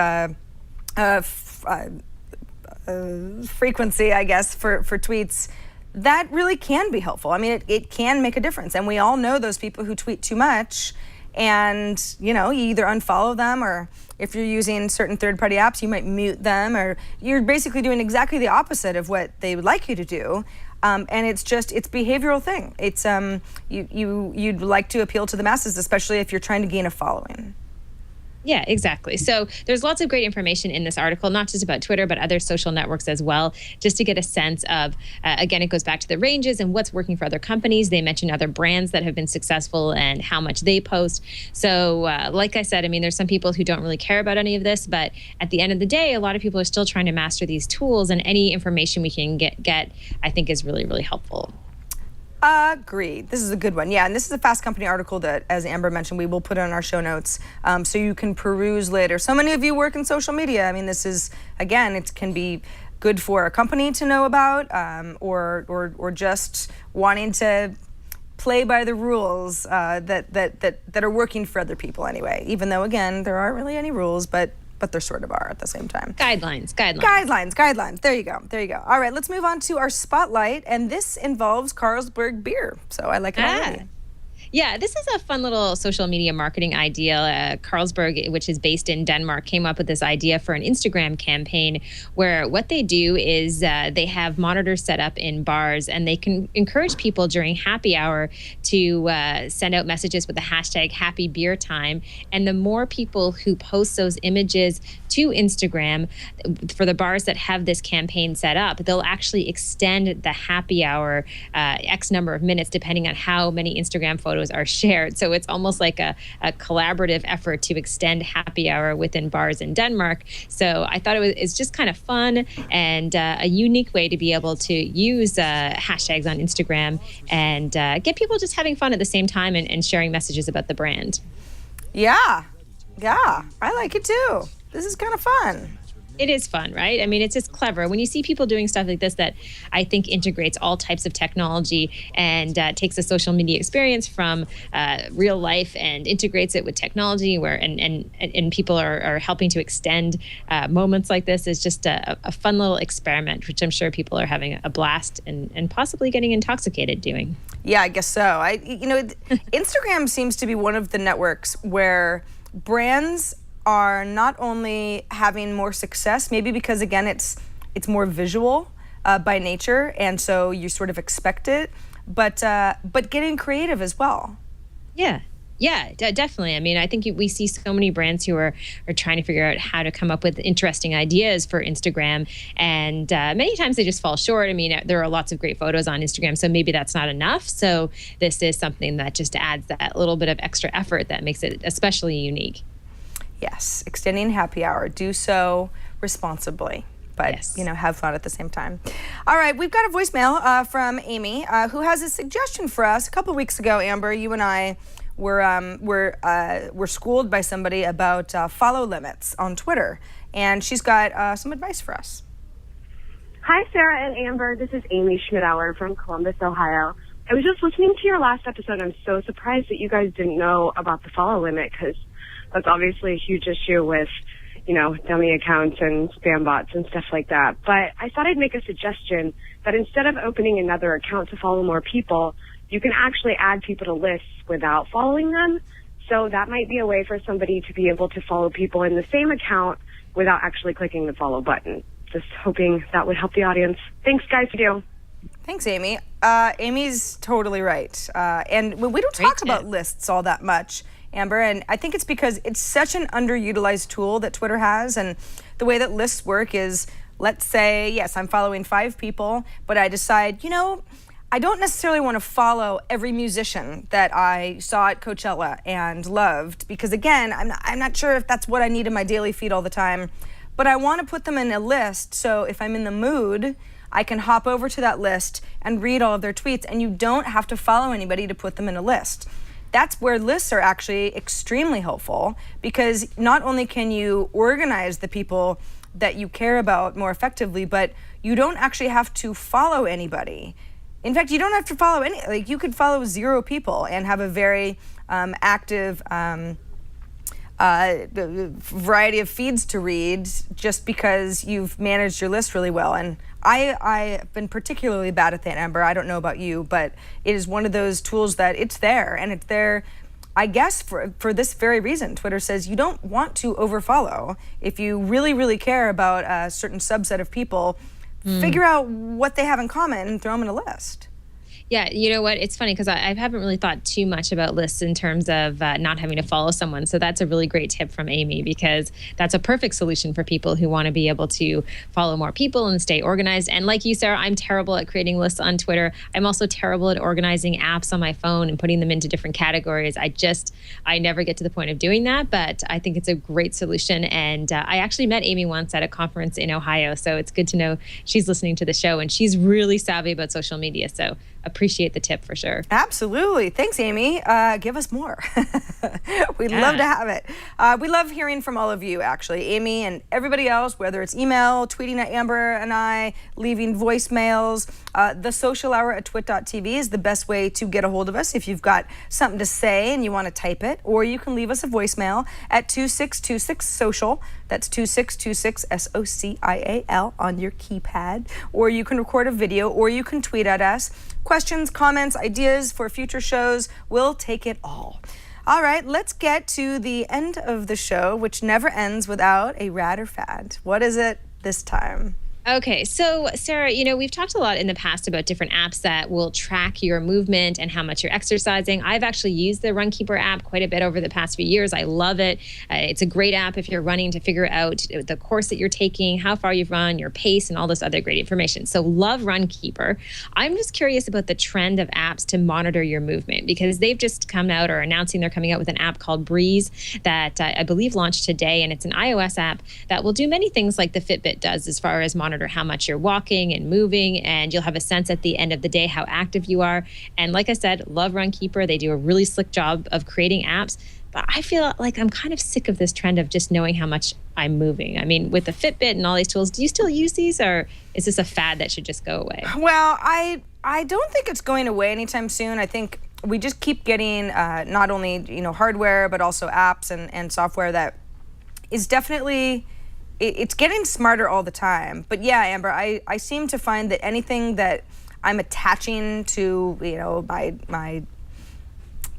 frequency, I guess, for tweets. That really can be helpful. I mean, it can make a difference. And we all know those people who tweet too much. And, you either unfollow them, or if you're using certain third-party apps, you might mute them, or you're basically doing exactly the opposite of what they would like you to do. And it's behavioral thing. It's you'd like to appeal to the masses, especially if you're trying to gain a following. Yeah, exactly. So there's lots of great information in this article, not just about Twitter, but other social networks as well, just to get a sense of, again, it goes back to the ranges and what's working for other companies. They mention other brands that have been successful and how much they post. So like I said, I mean, there's some people who don't really care about any of this, but at the end of the day, a lot of people are still trying to master these tools, and any information we can get, I think, is really, really helpful. Agreed. This is a good one. Yeah, and this is a Fast Company article that, as Amber mentioned, we will put in our show notes, so you can peruse later. So many of you work in social media. I mean, this is, again, it can be good for a company to know about, or just wanting to play by the rules that are working for other people anyway. Even though, again, there aren't really any rules, but there sort of are at the same time. Guidelines. There you go. All right, let's move on to our spotlight, and this involves Carlsberg beer. So I like it already. Yeah, this is a fun little social media marketing idea. Carlsberg, which is based in Denmark, came up with this idea for an Instagram campaign where what they do is they have monitors set up in bars, and they can encourage people during happy hour to send out messages with the hashtag Happy Beer Time. And the more people who post those images to Instagram for the bars that have this campaign set up, they'll actually extend the happy hour X number of minutes, depending on how many Instagram photos are shared. So it's almost like a collaborative effort to extend happy hour within bars in Denmark. So I thought it's just kind of fun and a unique way to be able to use hashtags on Instagram and get people just having fun at the same time and sharing messages about the brand. Yeah, I like it too. This is kind of fun. It is fun, right? I mean, it's just clever. When you see people doing stuff like this that I think integrates all types of technology and takes the social media experience from real life and integrates it with technology where and people are helping to extend moments like this is just a fun little experiment, which I'm sure people are having a blast and possibly getting intoxicated doing. Yeah, I guess so. Instagram seems to be one of the networks where brands are not only having more success, maybe because again it's more visual by nature, and so you sort of expect it, but getting creative as well. Yeah, definitely. I mean, I think we see so many brands who are trying to figure out how to come up with interesting ideas for Instagram, and many times they just fall short. I mean, there are lots of great photos on Instagram, so maybe that's not enough. So this is something that just adds that little bit of extra effort that makes it especially unique. Yes, extending happy hour. Do so responsibly, but yes, have fun at the same time. All right, we've got a voicemail from Amy, who has a suggestion for us. A couple of weeks ago, Amber, you and I were schooled by somebody about follow limits on Twitter, and she's got some advice for us. Hi, Sarah and Amber. This is Amy Schmidauer from Columbus, Ohio. I was just listening to your last episode. I'm so surprised that you guys didn't know about the follow limit, because that's obviously a huge issue with, dummy accounts and spam bots and stuff like that. But I thought I'd make a suggestion that instead of opening another account to follow more people, you can actually add people to lists without following them. So that might be a way for somebody to be able to follow people in the same account without actually clicking the follow button. Just hoping that would help the audience. Thanks, guys. For you. Thanks, Amy. Amy's totally right. And we don't talk about lists all that much, Amber, and I think it's because it's such an underutilized tool that Twitter has, and the way that lists work is, let's say, yes, I'm following 5 people, but I decide, I don't necessarily want to follow every musician that I saw at Coachella and loved, because again, I'm not sure if that's what I need in my daily feed all the time, but I want to put them in a list, so if I'm in the mood, I can hop over to that list and read all of their tweets, and you don't have to follow anybody to put them in a list. That's where lists are actually extremely helpful, because not only can you organize the people that you care about more effectively, but you don't actually have to follow anybody. In fact, you don't have to follow you could follow 0 people and have a very active variety of feeds to read just because you've managed your list really well. And I've been particularly bad at that, Amber. I don't know about you, but it is one of those tools that it's there, and it's there, I guess, for this very reason. Twitter says you don't want to overfollow. If you really, really care about a certain subset of people, figure out what they have in common and throw them in a list. Yeah, you know what? It's funny because I haven't really thought too much about lists in terms of not having to follow someone. So that's a really great tip from Amy, because that's a perfect solution for people who want to be able to follow more people and stay organized. And like you, Sarah, I'm terrible at creating lists on Twitter. I'm also terrible at organizing apps on my phone and putting them into different categories. I never get to the point of doing that, but I think it's a great solution. And I actually met Amy once at a conference in Ohio. So it's good to know she's listening to the show, and she's really savvy about social media. So appreciate the tip for sure. Absolutely. Thanks, Amy. Give us more. We'd love to have it. We love hearing from all of you, actually. Amy and everybody else, whether it's email, tweeting at Amber and I, leaving voicemails. The social hour at twit.tv is the best way to get a hold of us if you've got something to say and you want to type it, or you can leave us a voicemail at 2626-SOCIAL. That's 2626 SOCIAL on your keypad. Or you can record a video, or you can tweet at us. Questions, comments, ideas for future shows, we'll take it all. All right, let's get to the end of the show, which never ends without a rad or fad. What is it this time? Okay, so Sarah, we've talked a lot in the past about different apps that will track your movement and how much you're exercising. I've actually used the Runkeeper app quite a bit over the past few years. I love it. It's a great app if you're running, to figure out the course that you're taking, how far you've run, your pace, and all this other great information. So love Runkeeper. I'm just curious about the trend of apps to monitor your movement, because they've just come out or announcing they're coming out with an app called Breeze that I believe launched today, and it's an iOS app that will do many things like the Fitbit does as far as monitor how much you're walking and moving, and you'll have a sense at the end of the day how active you are. And like I said, love Runkeeper. They do a really slick job of creating apps. But I feel like I'm kind of sick of this trend of just knowing how much I'm moving. I mean, with the Fitbit and all these tools, do you still use these, or is this a fad that should just go away? Well, I don't think it's going away anytime soon. I think we just keep getting not only hardware but also apps and software that is definitely it's getting smarter all the time. But yeah, Amber, I seem to find that anything that I'm attaching to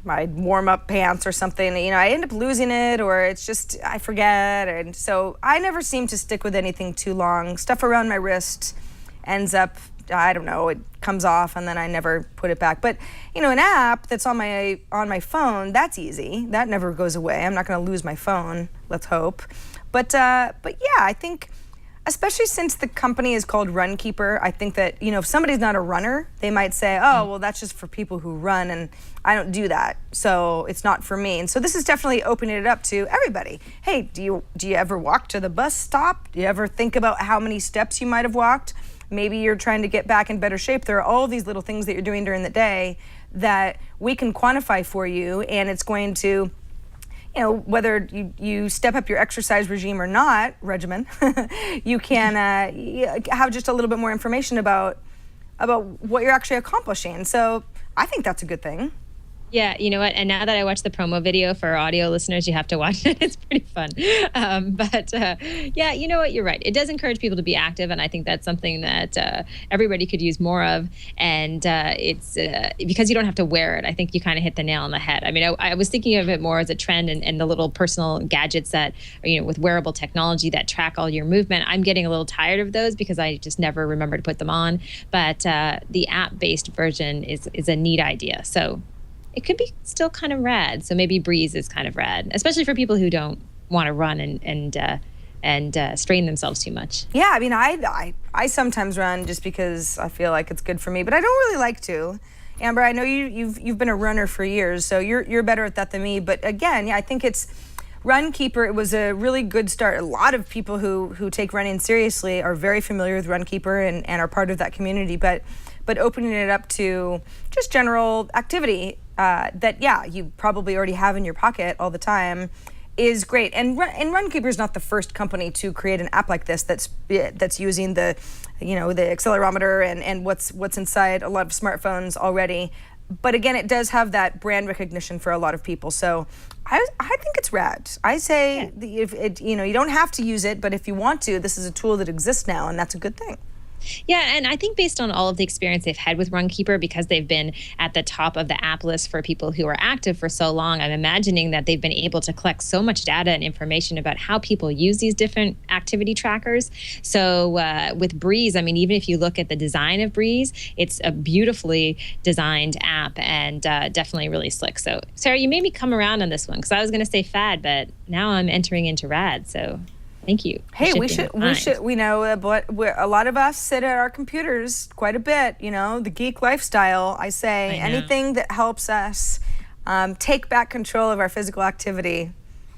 my warm-up pants or something, I end up losing it, or it's just I forget, and so I never seem to stick with anything too long. Stuff around my wrist ends up, I don't know, it comes off and then I never put it back. But an app that's on my phone, that's easy. That never goes away. I'm not going to lose my phone, let's hope. But yeah, I think especially since the company is called Runkeeper, I think that, if somebody's not a runner, they might say, oh, well, that's just for people who run, and I don't do that, so it's not for me. And so this is definitely opening it up to everybody. Hey, do you ever walk to the bus stop? Do you ever think about how many steps you might have walked? Maybe you're trying to get back in better shape. There are all these little things that you're doing during the day that we can quantify for you, and it's going to, whether you step up your exercise regime or not, regimen, you can have just a little bit more information about what you're actually accomplishing. So I think that's a good thing. Yeah, you know what? And now that I watched the promo video for our audio listeners, you have to watch it. It's pretty fun. Yeah, you know what? You're right. It does encourage people to be active, and I think that's something that everybody could use more of. And it's because you don't have to wear it. I think you kind of hit the nail on the head. I mean, I was thinking of it more as a trend and the little personal gadgets that, with wearable technology that track all your movement. I'm getting a little tired of those because I just never remember to put them on. But the app-based version is a neat idea. So it could be still kind of rad. So maybe Breeze is kind of rad, especially for people who don't want to run and strain themselves too much. Yeah, I mean, I sometimes run just because I feel like it's good for me, but I don't really like to. Amber, I know you've been a runner for years, so you're better at that than me. But again, yeah, I think it's Runkeeper. It was a really good start. A lot of people who take running seriously are very familiar with Runkeeper and are part of that community. But opening it up to just general activity that, yeah, you probably already have in your pocket all the time is great. And Runkeeper is not the first company to create an app like this that's using the accelerometer and what's inside a lot of smartphones already. But again, it does have that brand recognition for a lot of people. So I think it's rad. I say if you don't have to use it, but if you want to, this is a tool that exists now, and that's a good thing. Yeah, and I think based on all of the experience they've had with Runkeeper, because they've been at the top of the app list for people who are active for so long, I'm imagining that they've been able to collect so much data and information about how people use these different activity trackers. So with Breeze, I mean, even if you look at the design of Breeze, it's a beautifully designed app and definitely really slick. So, Sarah, you made me come around on this one because I was going to say fad, but now I'm entering into rad. So thank you. Hey, we should. We know, but a lot of us sit at our computers quite a bit. The geek lifestyle. I say anything that helps us take back control of our physical activity,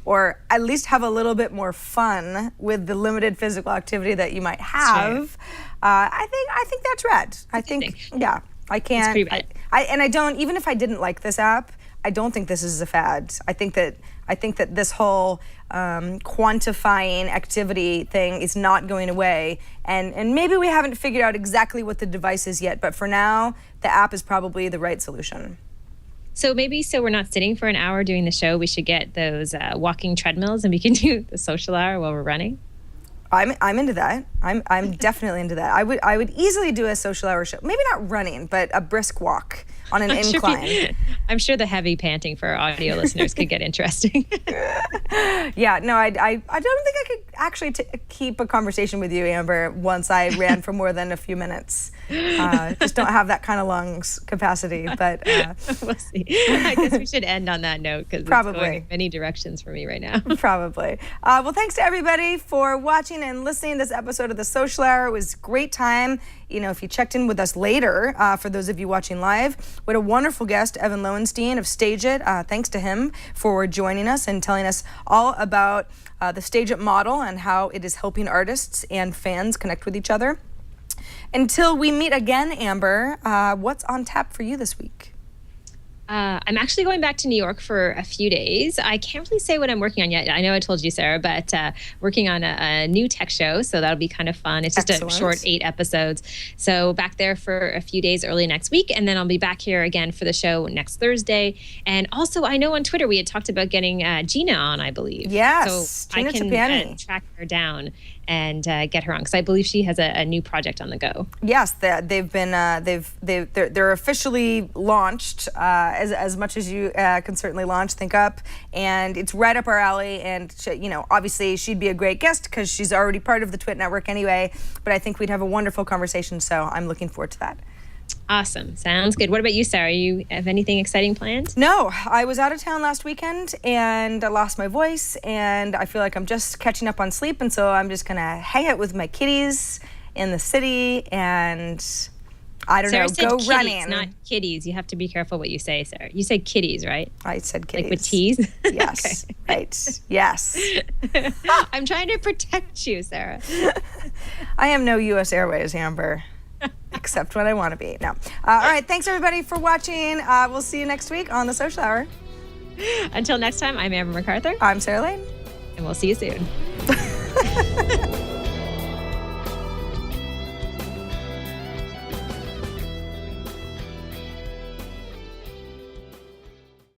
or at least have a little bit more fun with the limited physical activity that you might have. I think that's rad. I think, yeah, I can't. It's pretty rad. I don't. Even if I didn't like this app, I don't think this is a fad. I think that this whole quantifying activity thing is not going away, and maybe we haven't figured out exactly what the device is yet, but for now, the app is probably the right solution. So maybe so we're not sitting for an hour doing the show, we should get those walking treadmills and we can do the social hour while we're running. I'm into that. I'm definitely into that. I would easily do a social hour show. Maybe not running, but a brisk walk on an incline. I'm sure the heavy panting for our audio listeners could get interesting. Yeah, no, I don't think I could actually keep a conversation with you, Amber, once I ran for more than a few minutes. Just don't have that kind of lungs capacity, but we'll see. I guess we should end on that note because it's going in many directions for me right now. Probably. Well, thanks to everybody for watching and listening to this episode of The Social Hour. It was a great time. If you checked in with us later, for those of you watching live, we had a wonderful guest, Evan Lowenstein of Stageit. Thanks to him for joining us and telling us all about the Stageit model and how it is helping artists and fans connect with each other. Until we meet again, Amber, what's on tap for you this week? I'm actually going back to New York for a few days. I can't really say what I'm working on yet. I know I told you, Sarah, but working on a new tech show, so that'll be kind of fun. It's just Excellent. a short 8 episodes. So back there for a few days early next week, and then I'll be back here again for the show next Thursday. And also, I know on Twitter we had talked about getting Gina on, I believe. Yes, so I Gina can Tapiani. track her down and get her on, because I believe she has a new project on the go. Yes, they're officially launched, as much as you can certainly launch Think Up, and it's right up our alley. And obviously she'd be a great guest because she's already part of the Twit network anyway. But I think we'd have a wonderful conversation, so I'm looking forward to that. Awesome. Sounds good. What about you, Sarah? You have anything exciting planned? No, I was out of town last weekend and I lost my voice, and I feel like I'm just catching up on sleep, and so I'm just gonna hang out with my kitties in the city and Sarah said go kitties, running. not kitties. You have to be careful what you say, Sarah. You said kitties, right? I said kitties. Like with T's? Yes. Okay. Right. Yes. I'm trying to protect you, Sarah. I am no U.S. Airways, Amber. Except when I want to be. No. All right. Thanks, everybody, for watching. We'll see you next week on The Social Hour. Until next time, I'm Amber MacArthur. I'm Sarah Lane. And we'll see you soon.